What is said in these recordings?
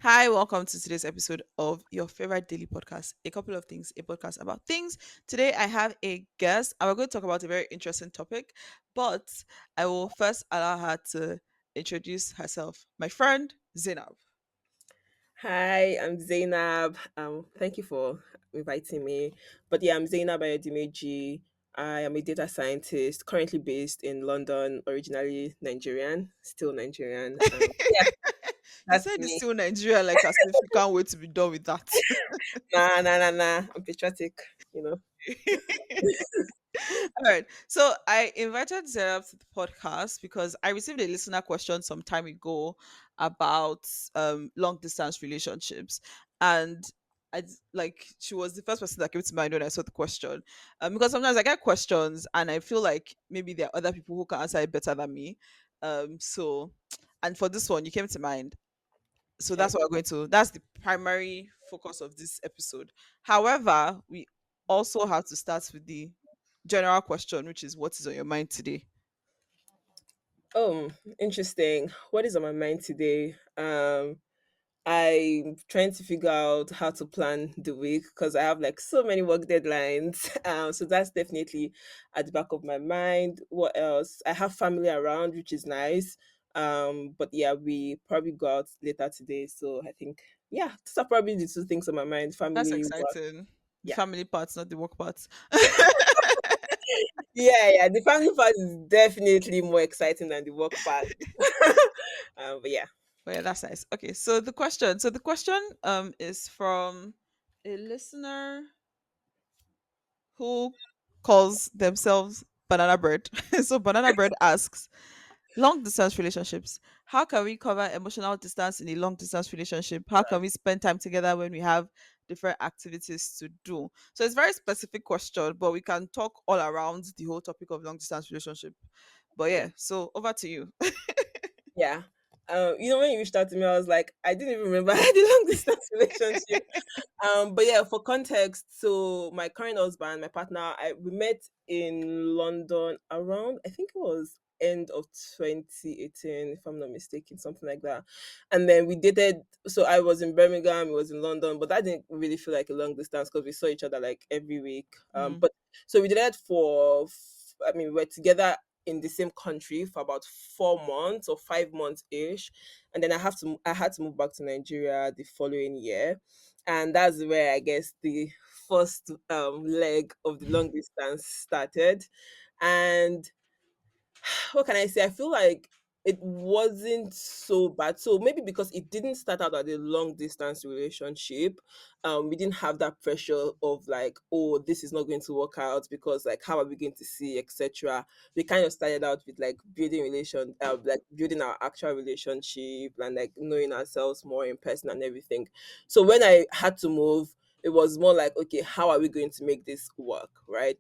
Hi, welcome to today's episode of your favorite daily podcast. A couple of things, a podcast about things. Today, I have a guest, and we're going to talk about a very interesting topic, but I will first allow her to introduce herself. My friend, Zainab. Hi, I'm Zainab. Thank you for inviting me. But yeah, I'm Zainab Ayodimeji. I am a data scientist currently based in London, originally Nigerian, still Nigerian. Yeah, You that's said it's me. still Nigeria, like as if you can't wait to be done with that. Nah, nah, nah, nah. I'm patriotic, you know. All right. So I invited Zainab to the podcast because I received a listener question some time ago about long distance relationships, and like she was the first person that came to mind when I saw the question. Because sometimes I get questions and I feel like maybe there are other people who can answer it better than me. So and for this one, you came to mind. So Okay. that's what we're going to. That's the primary focus of this episode. However, we also have to start with the general question, which is what is on your mind today? Oh, interesting. What is on my mind today? I'm trying to figure out how to plan the week because I have like so many work deadlines. So that's definitely at the back of my mind. What else? I have family around, which is nice. But yeah, we probably go out later today. So I think yeah, those are probably the two things on my mind: That's family, work. exciting. The Yeah, family parts, not the work parts. yeah. The family part is definitely more exciting than the work part. But yeah, But yeah, that's nice. Okay, so the question. So the question is from a listener who calls themselves Banana Bread. So Banana Bread asks, long distance relationships. How can we cover emotional distance in a long distance relationship? How can we spend time together when we have different activities to do? So it's a very specific question, but we can talk all around the whole topic of long distance relationship. But yeah, so over to you. yeah. When you reached out to me, I was like, I didn't even remember I had a long distance relationship. But yeah, for context, so my current husband, my partner, we met in London around I think it was end of 2018, if I'm not mistaken, something like that. And then we dated. So I was in Birmingham, he was in London, but that didn't really feel like a long distance because we saw each other like every week. Mm, But so we dated I mean, we were together in the same country for about 4 months or 5 months ish, and then I had to move back to Nigeria the following year, and that's where I guess the first leg of the long distance started. And what can I say? I feel like it wasn't so bad. So maybe because it didn't start out as a long distance relationship, we didn't have that pressure of like, oh, this is not going to work out because like how are we going to see, etc. We kind of started out with like like building our actual relationship and like knowing ourselves more in person and everything. So when I had to move, it was more like, okay, how are we going to make this work, right?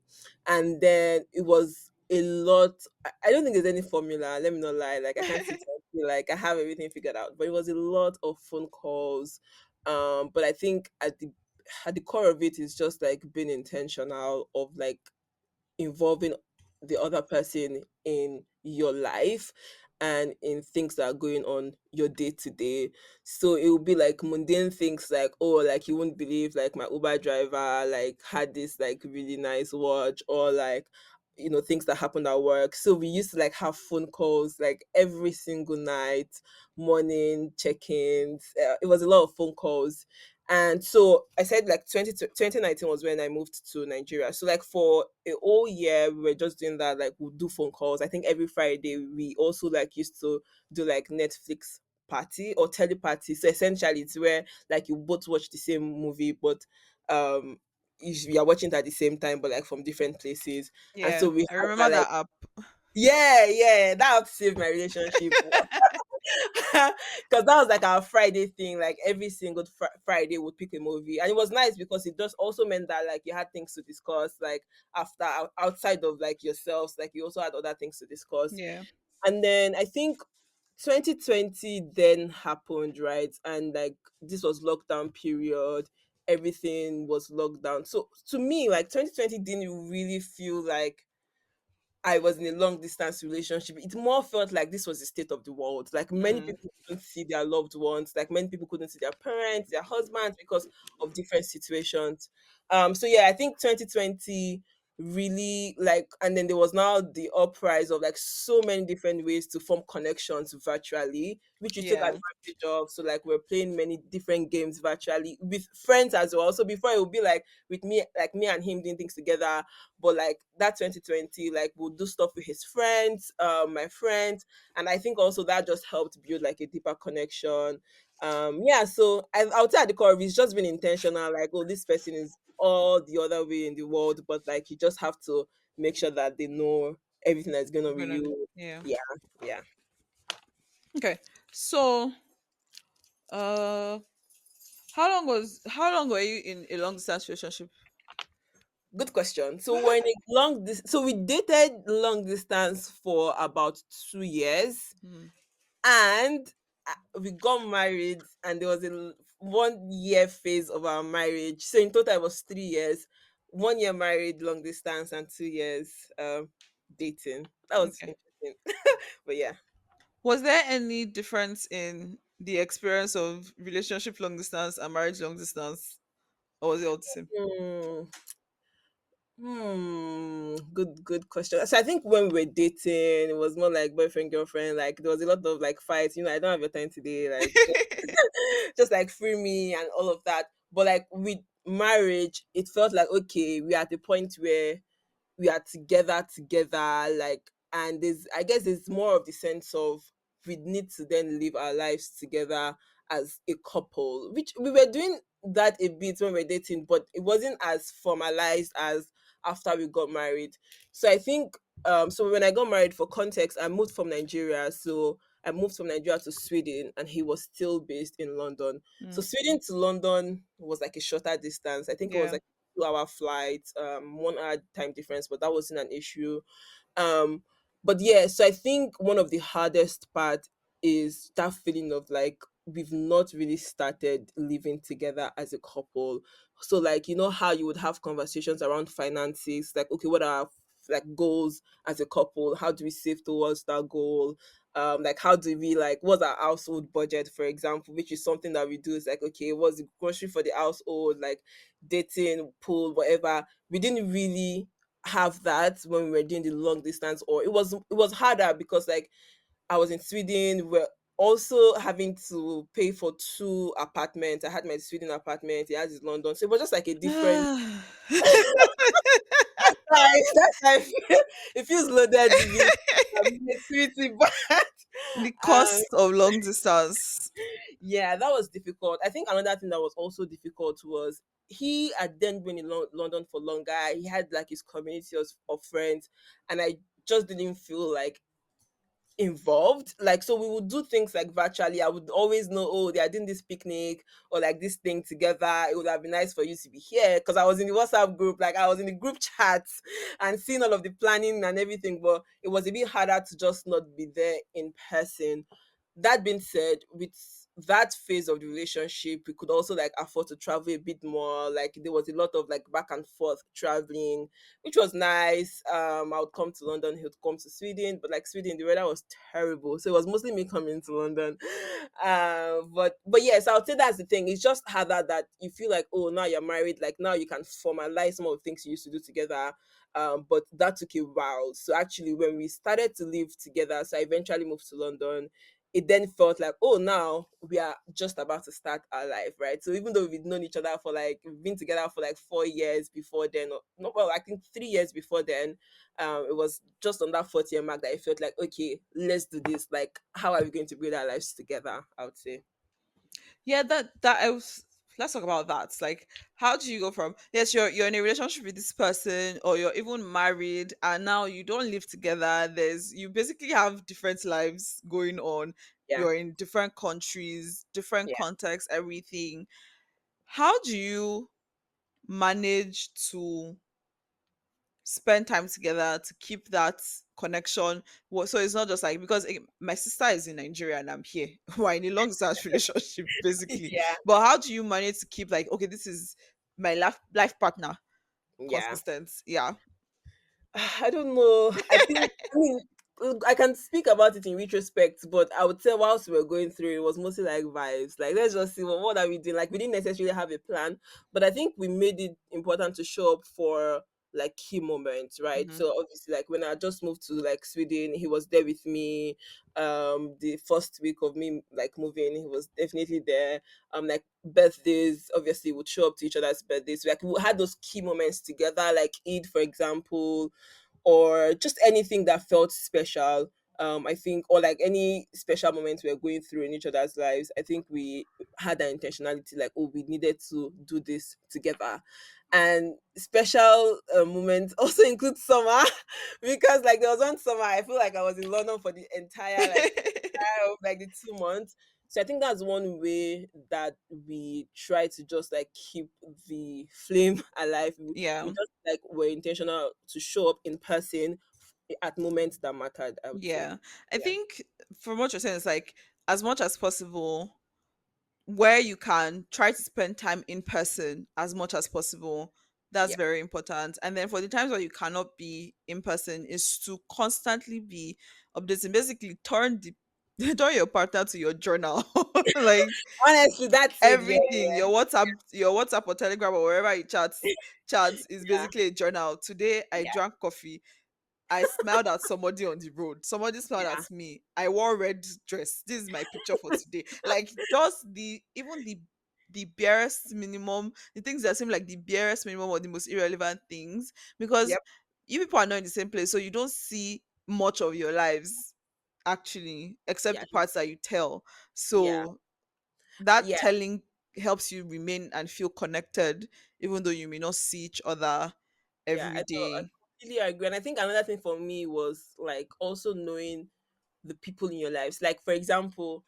And then it was a lot. I don't think there's any formula. Let me not lie. Like I can't sit and feel like I have everything figured out. But it was a lot of phone calls. But I think at the core of it is just like being intentional of like involving the other person in your life and in things that are going on your day to day. So it will be like mundane things like, oh, like you won't believe like my Uber driver like had this like really nice watch, or like things that happened at work. So we used to like have phone calls like every single night, morning check-ins. It was a lot of phone calls. And so I said like 2019 was when I moved to Nigeria. So like for a whole year, we were just doing that. Like we'll do phone calls. I think every Friday we also like used to do like Netflix party or party. So essentially it's where like you both watch the same movie, but um you are watching it at the same time, but like from different places. And yeah, so we I had remember that like, that app. yeah, that helped save my relationship. Because that was like our Friday thing. Like every single Friday, would pick a movie, and it was nice because it just also meant that like you had things to discuss. Like outside of like yourselves, like you also had other things to discuss. Yeah. And then I think 2020 then happened, right? And like this was lockdown period. Everything was locked down. So to me, like 2020 didn't really feel like I was in a long distance relationship, it more felt like this was the state of the world. Like many Mm, people couldn't see their loved ones, like many people couldn't see their parents, their husbands because of different situations. So yeah, I think 2020 really like, and then there was now the uprise of like so many different ways to form connections virtually, which we took yeah. advantage of. So like we're playing many different games virtually with friends as well. So before it would be like with me, like me and him doing things together, but like that 2020, like we'll do stuff with his friends, my friends, and I think also that just helped build like a deeper connection. Yeah, so I would say at the core of it's just been intentional, like, oh, this person is all the other way in the world, but like you just have to make sure that they know everything that's going on with Gonna- you. Yeah. Yeah, yeah. Okay. So, uh, how long were you in a long distance relationship? Good question. So we're in a so we dated long distance for about 2 years, Hmm. and we got married, and there was a 1 year phase of our marriage. So in total it was 3 years. 1 year married long distance and 2 years dating. That was Okay. interesting. But yeah. Was there any difference in the experience of relationship long distance and marriage long distance, or was it all the same? Hmm. Good question. So I think when we were dating, it was more like boyfriend, girlfriend. Like there was a lot of like fights, I don't have your time today, like just like free me and all of that. But like with marriage, it felt like okay, we're at the point where we are together, like, and there's, I guess there's more of the sense of we need to then live our lives together as a couple, which we were doing that a bit when we were dating, but it wasn't as formalized as after we got married. So I think so when I got married, for context, I moved from Nigeria. So I moved from Nigeria to Sweden, and he was still based in London. So Mm, Sweden to London was like a shorter distance. I think it was yeah. like 2 hour flight, 1 hour time difference, but that wasn't an issue. Um, but yeah, so I think one of the hardest part is that feeling of like we've not really started living together as a couple. So like how you would have conversations around finances, like okay, what are like goals as a couple? How do we save towards that goal? Like how do we like what's our household budget, for example, which is something that we do. Is like okay, what's the grocery for the household, like dating, pool, whatever. We didn't really have that when we were doing the long distance, or it was harder because like I was in Sweden. We're also having to pay for two apartments. I had my Sweden apartment, he has his London. So it was just like a different that's how I feel. It feels loaded with negativity, but The um cost of long distance. yeah, that was difficult. I think another thing that was also difficult was he had then been in London for longer. He had like his community of friends, and I just didn't feel like involved. Like, so we would do things like virtually. I would always know, oh, they are doing this picnic or like this thing together. It would have been nice for you to be here because I was in the WhatsApp group, like I was in the group chats and seeing all of the planning and everything. But it was a bit harder to just not be there in person. That being said, with that phase of the relationship, we could also like afford to travel a bit more. Like there was a lot of like back and forth traveling, which was nice. I would come to London, he would come to Sweden, but like Sweden, the weather was terrible, so it was mostly me coming to London. But yes, I would say that's the thing. It's just harder that you feel like, oh, now you're married, like now you can formalize some of the things you used to do together. But that took a while. So actually, when we started to live together, so I eventually moved to London. It then felt like, oh, now we are just about to start our life, right? So even though we've known each other for like, we've been together for like 4 years before then, or not, well, I think 3 years before then, it was just on that fourth year mark that I felt like, okay, let's do this. Like, how are we going to build our lives together? I would say. Yeah, that I was. Let's talk about that. Like, how do you go from yes, you're in a relationship with this person, or you're even married, and now you don't live together. You basically have different lives going on. Yeah, You're in different countries, different yeah. contexts, everything. How do you manage to spend time together to keep that connection? So it's not just like because my sister is in Nigeria and I'm here. We're in a long distance relationship, basically. Yeah, But how do you manage to keep like, okay, this is my life partner yeah. consistent? Yeah. I don't know. I mean, I can speak about it in retrospect, but I would say whilst we were going through, it was mostly like vibes. Like, let's just see what are we doing. Like, we didn't necessarily have a plan, but I think we made it important to show up for like key moments, right? Hmm. So obviously, like when I just moved to like Sweden, he was there with me. The first week of me like moving, he was definitely there. Like birthdays, obviously, would show up to each other's birthdays. Like we had those key moments together, like Eid, for example, or just anything that felt special. I think, or like any special moments we are going through in each other's lives, I think we had that intentionality, like, oh, we needed to do this together. And special moments also include summer, because like there was one summer I feel like I was in London for the entire of like the 2 months. So I think that's one way that we try to just like keep the flame alive. We Yeah. just like were intentional to show up in person at moments that mattered, I would say. Yeah. I Yeah. think from what you're saying, it's like as much as possible, where you can try to spend time in person as much as possible. That's Yeah. very important. And then for the times where you cannot be in person, is to constantly be updating. Basically, turn the turn your partner to your journal. Like Honestly, that's it. Yeah. everything, your WhatsApp or Telegram or wherever you chats is Yeah. basically a journal. Today I Yeah. drank coffee. I smiled at somebody on the road. Somebody smiled Yeah. at me. I wore red dress. This is my picture for today. Like just the barest minimum, the things that seem like the barest minimum or the most irrelevant things, because Yep. you people are not in the same place, so you don't see much of your lives actually, except Yeah. the parts that you tell. Yeah. So that Yeah. telling helps you remain and feel connected, even though you may not see each other Yeah. every I day. completely agree. And I think another thing for me was like also knowing the people in your lives. Like, for example,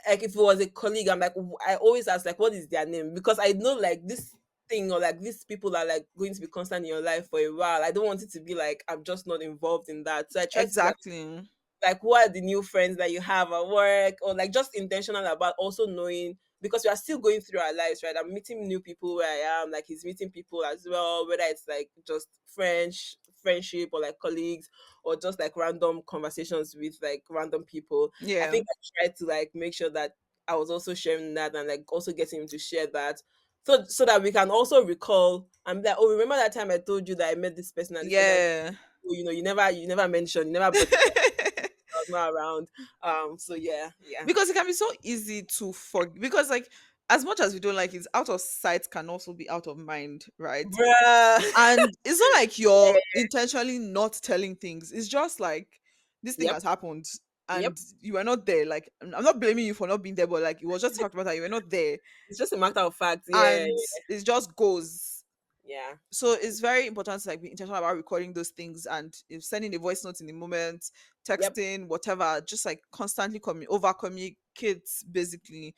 like if it was a colleague, I'm like, I always ask like, what is their name? Because I know like this thing or like these people are like going to be constant in your life for a while. I don't want it to be like I'm just not involved in that. So I try to be Exactly. like what are the new friends that you have at work, or like just intentional about also knowing, because we are still going through our lives, right? I'm meeting new people where I am, like he's meeting people as well, whether it's like just friendship or like colleagues, or just like random conversations with like random people. I Yeah. think I tried to like make sure that I was also sharing that, and like also getting him to share that, so that we can also recall and be like, oh, remember that time I told you that I met this person at this person. Yeah. Oh, you never mentioned, you never brought it up, I was not around. So yeah, yeah. Because it can be so easy to forget. Because, like, as much as we don't like it, out of sight can also be out of mind, right? Bruh. And it's not like you're intentionally not telling things. It's just like this thing Yep. has happened Yep. and you were not there. Like, I'm not blaming you for not being there, but like, it was just a fact about that you were not there. It's just a matter of fact. Yeah. And it just goes. Yeah. So it's very important to like be intentional about recording those things, and if sending a voice note in the moment, Yep. texting, whatever, just like constantly over communicate basically.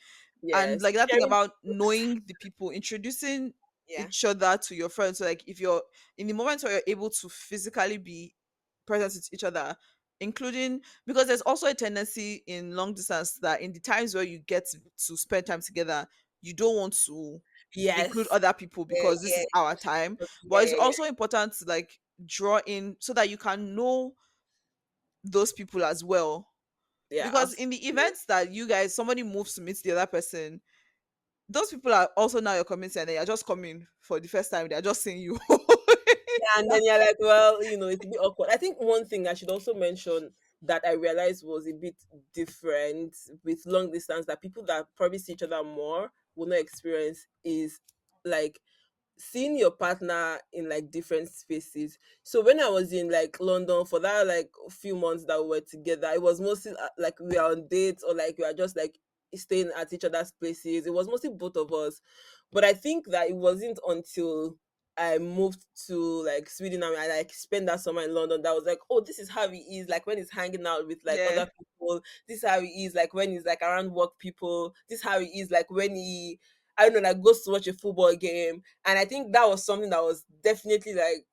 And Yes. like that thing Sharing. about knowing the people, introducing Yeah. each other to your friends. So like if you're in the moments where you're able to physically be present with each other, including, because there's also a tendency in long distance that in the times where you get to spend time together, you don't want to include Yes. other people Yeah. because this Yeah. is our time. Yeah. But it's Yeah. Yeah. also important to like draw in so that you can know those people as well. Yeah. Because in the Absolutely. events that you guys somebody moves to meet the other person, those people are also now your community and they are just coming for the first time. They are just seeing you. Yeah, and then you're like, well, it's a bit awkward. I think one thing I should also mention that I realized was a bit different with long distance, that people that probably see each other more will not experience, is like seeing your partner in like different spaces. So when I was in like London for that like few months that we were together, it was mostly like we are on dates, or like we are just like staying at each other's places. It was mostly both of us. But I think that it wasn't until I moved to like Sweden and I like spent that summer in London that I was like, oh, this is how he is like when he's hanging out with like Yeah. other people. This is how he is like when he's like around work people. This is how he is like when he, I don't know, like goes to watch a football game. And I think that was something that was definitely like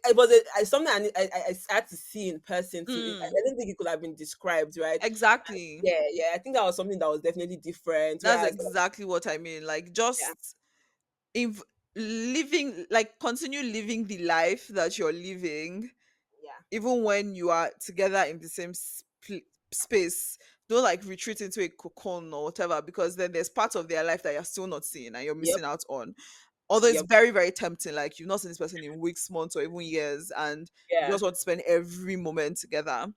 it was something I had to see in person to. I Mm, don't think it could have been described, right? exactly. Yeah, yeah. I think that was something that was definitely different. That's Whereas, exactly what I mean. Like yeah, just living, like, continue living the life that you're living Yeah. even when you are together in the same space. Don't like retreat into a cocoon or whatever, because then there's part of their life that you're still not seeing and you're Yep. missing out on. Although it's Yep. very, very tempting, like you've not seen this person in weeks, months, or even years, and you Yeah. just want to spend every moment together.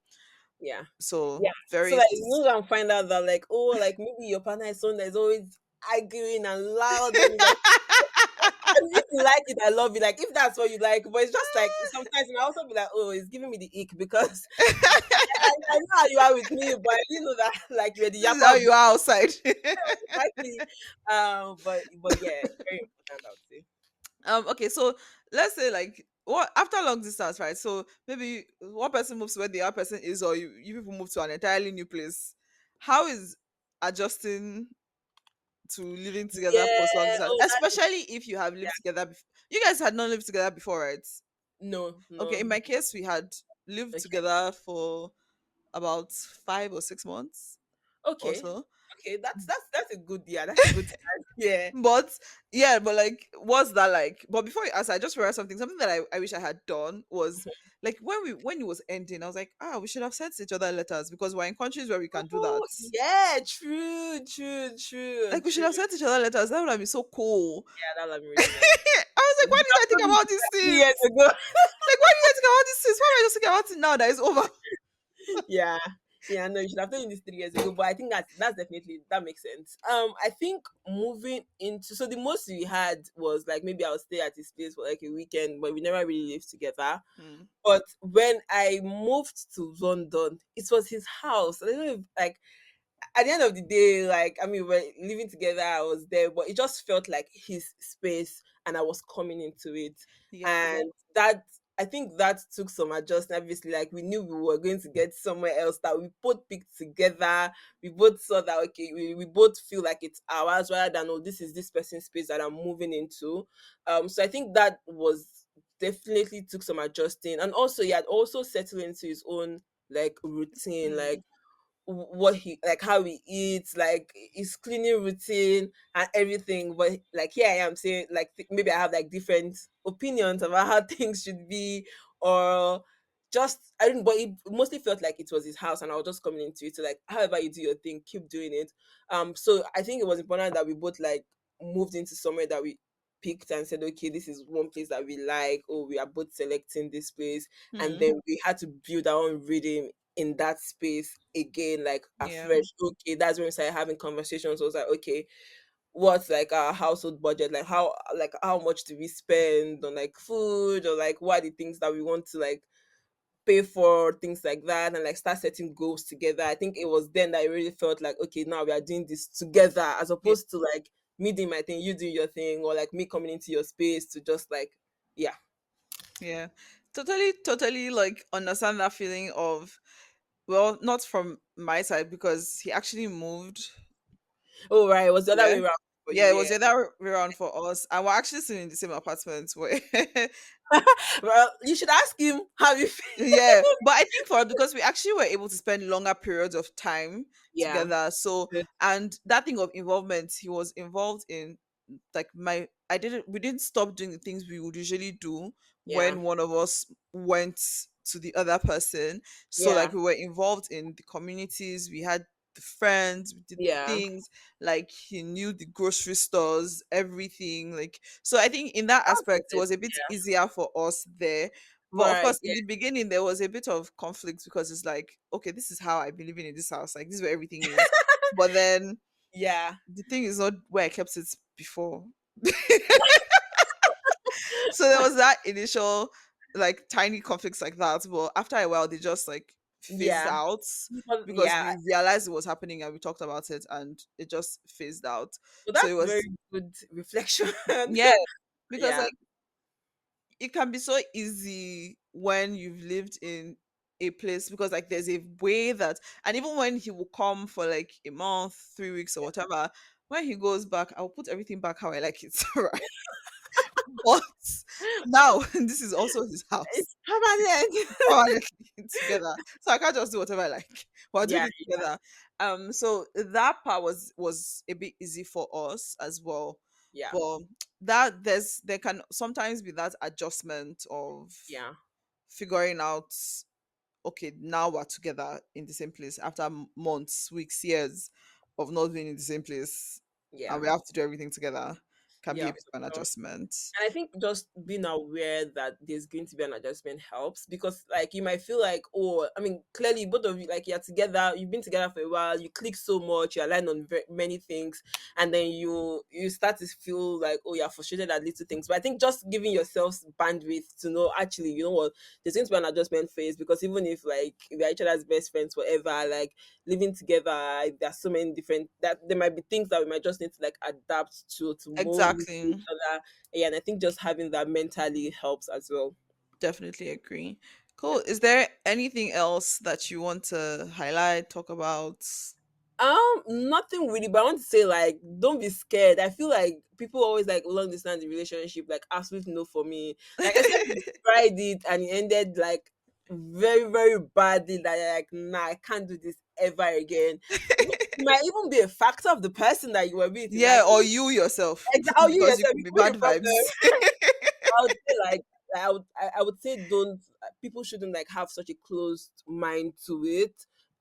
Yeah. So Yeah. So very like you know and find out that like, oh, like maybe your partner is someone that's always arguing and loud and like, and if you like it, I love it. Like if that's what you like, but it's just like sometimes I also be like, oh, it's giving me the ick because I know how you are with me, but I didn't know that like you're the this is yapper how of you the are outside. exactly. But yeah, very important I would say. Okay, so let's say like what after long distance, right? So maybe one person moves to where the other person is, or you people move to an entirely new place. How is adjusting to living together post long Yeah. distance, Oh, that is especially if you have yeah. lived together you guys had not lived together before, right? No, Okay, in no. my case we had lived Okay. together for about 5 or 6 months or Okay. so. Okay. That's a good yeah. That's a good time. Yeah. But yeah, but like, what's that like? But before you ask, I just realized something that I wish I had done was like when it was ending, I was like, we should have sent each other letters because we're in countries where we can do that. Oh yeah. True. True. True. Like, we should True. have sent each other letters. That would have been so cool. Yeah, that'll be really nice. I was like, You why should did I have think told me about this these like 3 years things? ago. Like, why did I think about these things? Why am I just thinking about it now that it's over? Yeah. Yeah, no, you should have told me this 3 years ago. But I think that's definitely that makes sense. I think moving into so the most we had was like maybe I'll stay at his place for like a weekend, but we never really lived together. Hmm. But when I moved to London, it was his house. I don't know if like at the end of the day, like I mean, we're living together. I was there, but it just felt like his space, and I was coming into it, Yeah, and that I think that took some adjustment. Obviously, like we knew we were going to get somewhere else that we both picked together. We both saw that okay, we both feel like it's ours rather than oh, this is this person's space that I'm moving into. So I think that was definitely took some adjusting, and also he had also settled into his own like routine, like mm, what he like how he eats like his cleaning routine and everything, but like here I am saying like maybe I have like different opinions about how things should be or just I don't but it mostly felt like it was his house and I was just coming into it, so like however you do your thing keep doing it. So I think it was important that we both like moved into somewhere that we picked and said okay this is one place that we like, oh we are both selecting this place, and mm, then we had to build our own rhythm in that space again, like yeah, afresh. Okay, that's when we started having conversations. I was like, okay, what's like our household budget? Like how much do we spend on like food or like what are the things that we want to like pay for, things like that, and like start setting goals together. I think it was then that I really felt like, okay, now we are doing this together as yeah, opposed to like me doing my thing, you doing your thing, or like me coming into your space to just like yeah. yeah. Totally, totally like understand that feeling of, well, not from my side because he actually moved. Oh right, it was the other Yeah. way around for you, Yeah, it was yeah. the other way around for us. And we're actually still in the same apartment where Well, you should ask him how you feel. yeah, but I think for because we actually were able to spend longer periods of time Yeah. together. So, and that thing of involvement, he was involved in, like, my I didn't we didn't stop doing the things we would usually do Yeah. when one of us went to the other person. So like Yeah. we were involved in the communities, we had the friends, we did the Yeah. things, like he knew the grocery stores, everything. Like, so I think in that That's aspect it good. was a bit Yeah. easier for us there. But of Right. course, in Yeah. the beginning, there was a bit of conflict because it's like, okay, this is how I be living in this house. Like, this is where everything is. But then Yeah. the thing is not where I kept it before. So there was that initial, like, tiny conflicts like that. But after a while, they just like phased Yeah. out Because because yeah. we realized it was happening and we talked about it and it just phased out. So So it that's very was, good reflection. yeah, because Yeah. like it can be so easy when you've lived in a place because like there's a way that, and even when he will come for like a month, 3 weeks or whatever, when he goes back I'll put everything back how I like it. Right, but now this is also his house It's permanent. permanently together, so I can't just do whatever I like. We're doing Yeah. it together. So that part was a bit easy for us as well. Yeah. But there can sometimes be that adjustment of Yeah. figuring out, okay, now we're together in the same place after months, weeks, years of not being in the same place, and Yeah. we have to do everything together. Can be Yeah, a bit for of an sure. adjustment. And I think just being aware that there's going to be an adjustment helps, because like you might feel like, oh, I mean, clearly both of you, like, you're together, you've been together for a while, you click so much, you align on many things, and then you start to feel like, oh, you're frustrated at little things. But I think just giving yourselves bandwidth to know, actually, you know what, there's going to be an adjustment phase, because even if like we are each other's best friends forever, like living together, there's so many different, that there might be things that we might just need to like adapt to mold into each Exactly. other. Yeah, and I think just having that mentally helps as well. Definitely agree. Yeah. Cool. Is there anything else that you want to highlight, talk about? Nothing really, but I want to say, like, don't be scared. I feel like people always like long distance in relationship, like absolutely no for me. Like, except you tried it and it ended like very, very badly, that you're like, nah, I can't do this ever again. Which might even be a factor of the person that you were with in that Yeah, or case. you yourself, How you because you yourself, could it be could be bad the problem. vibes. I would say like I would say don't, people shouldn't like have such a closed mind to it.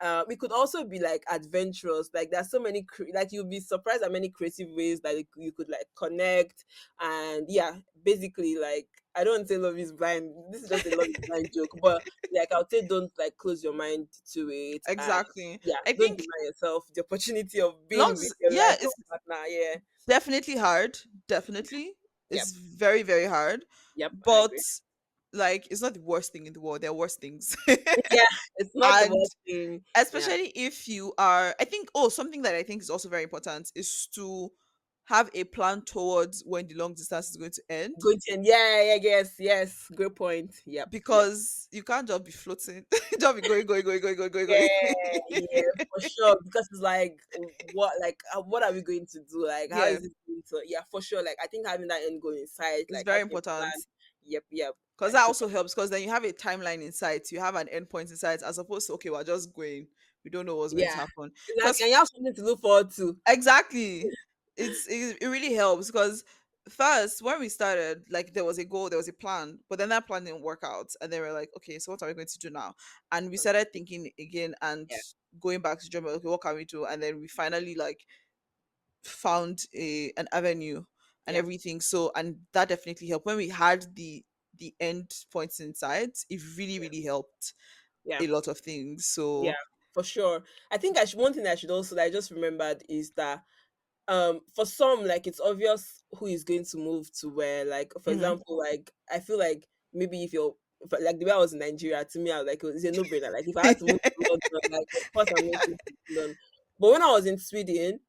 It could also be like adventurous. Like there's so many like you'll be surprised at many creative ways that you could like connect. And yeah, basically, like, I don't say love is blind. This is just a love is blind joke, but like I would say don't like close your mind to it. And Exactly. yeah, I don't think deny yourself the opportunity of being with your yeah, lifelong it's partner. Yeah. definitely hard. Definitely. Yep. It's very, very hard. Yep. I But agree. like it's not the worst thing in the world. There are worse things. Yeah, it's not the And worst thing. Yeah. especially if you are, I think, oh, something that I think is also very important is to have a plan towards when the long distance is going to end, Good and yeah, yeah, yes, yes. Good point. Yep. Yep. because you can't just be floating, just be going, going, going, going, going, going, Yeah, going. yeah, for sure. Because it's like, what are we going to do? Like, how Yeah, is it going to? Yeah, for sure. Like, I think having that end goal in sight, it's like very having a important, plan. Yep, yep. because I that totally. also helps, because then you have a timeline in sight, you have an endpoint in sight, as opposed to, okay, we're just going, we don't know what's going to Yeah, happen. exactly. Because And you have something to look forward to. exactly. It really helps, because first when we started, like, there was a goal, there was a plan, but then that plan didn't work out, and they were like, okay, so what are we going to do now? And we started thinking again and Yeah, going back to Germany, okay, what can we do? And then we finally like found a an avenue and yeah, everything. So, and that definitely helped when we had the end points in sight. It really, yeah, really helped yeah. a lot of things. Yeah, So for sure. I think I should, one thing I should also, that I just remembered, is that for some, like, it's obvious who is going to move to where. Like, for mhm. example, like, I feel like maybe if, like, the way I was in Nigeria, to me, I was like, it's a no-brainer. Like, if I had to move to London, like, of course I'm moving to London. But when I was in Sweden,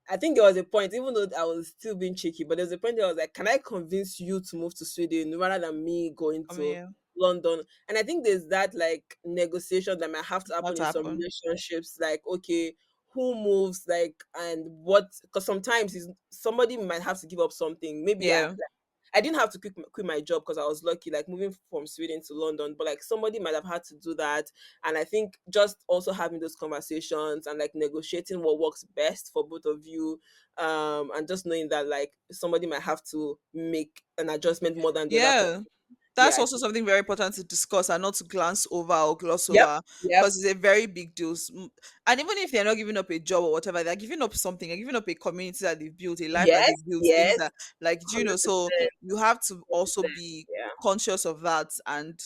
I think there was a point, even though I was still being cheeky, but there was a point where I was like, can I convince you to move to Sweden rather than me going I to mean, London? And I think there's that like negotiation that might have to what happen in some happened? relationships. Like, okay, who moves, like, and what? Because sometimes somebody might have to give up something. Maybe Yeah. I didn't have to quit my job because I was lucky, like moving from Sweden to London, but like somebody might have had to do that. And I think just also having those conversations and like negotiating what works best for both of you, and just knowing that like somebody might have to make an adjustment more than the other person. Yeah. Yeah. That's also something very important to discuss and not to glance over or gloss Yep. over, Yep. because it's a very big deal. And even if they're not giving up a job or whatever, they're giving up something. They're giving up a community that they've built, a life that Yes. they've built, things Yes. that, like, do you know? So 100%. you have to also 100%. be Yeah. conscious of that and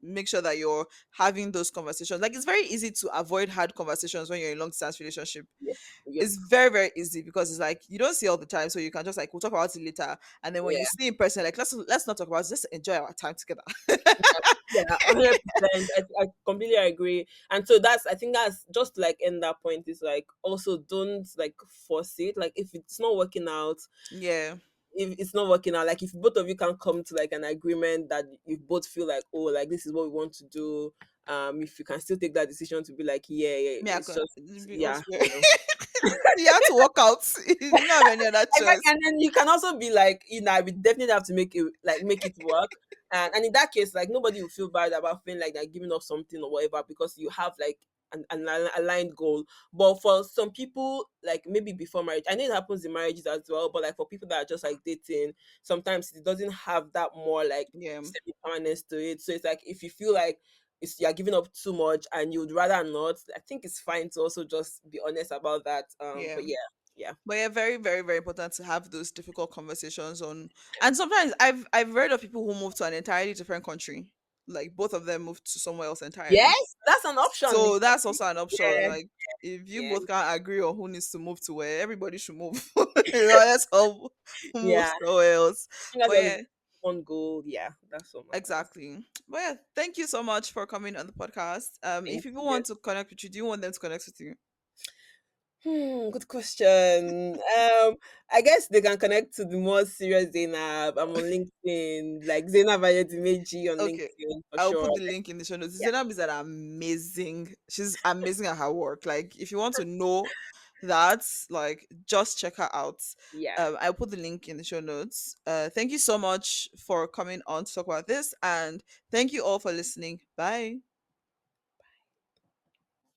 make sure that you're having those conversations. Like, it's very easy to avoid hard conversations when you're in a long distance relationship. Yep. Yep. It's very, very easy, because it's like you don't see all the time, so you can just like, we'll talk about it later. And then when you Yeah. see in person, like, let's not talk about it, just enjoy our time together. Yeah, 100%. I completely agree. And so that's, I think that's just like end that point, is like, also don't like force it. Like, if it's not working out, Yeah. if it's not working out, like if both of you can come to like an agreement that you both feel like, oh, like this is what we want to do. If you can still take that decision to be like, yeah, yeah, Me, I it's could just, be yeah, also very you know. you have to work out. You don't have any other Exactly. choice. And then you can also be like, I would definitely have to make it work. And in that case, like nobody will feel bad about feeling like they're giving up something or whatever, because you have like an aligned goal. But for some people, like maybe before marriage, I know it happens in marriages as well, but like for people that are just like dating, sometimes it doesn't have that more like Yeah. semi permanence to it. So it's like if you feel like you're giving up too much and you'd rather not, I think it's fine to also just be honest about that. Yeah. But yeah, yeah. But yeah, very, very, very important to have those difficult conversations on. And sometimes I've heard of people who move to an entirely different country. Like both of them moved to somewhere else entirely. Yes, that's an option. So that's also an option. Yeah, Like if you yeah, both can't agree on who needs to move to where, everybody should move. Let's all move yeah. somewhere else. I think as But long as yeah, it's one goal, yeah, that's what matters. exactly. But yeah, thank you so much for coming on the podcast. If Thank people you. want to connect with you, do you want them to connect with you? Good question. I guess they can connect to the more serious Zainab. I'm on LinkedIn, like Zainab Ayedimeji on Okay. LinkedIn for I'll sure. put the link in the show notes. Yeah, Zainab is an amazing. She's amazing at her work. Like, if you want to know that, like, just check her out. yeah. I'll put the link in the show notes. Thank you so much for coming on to talk about this, and thank you all for listening. Bye.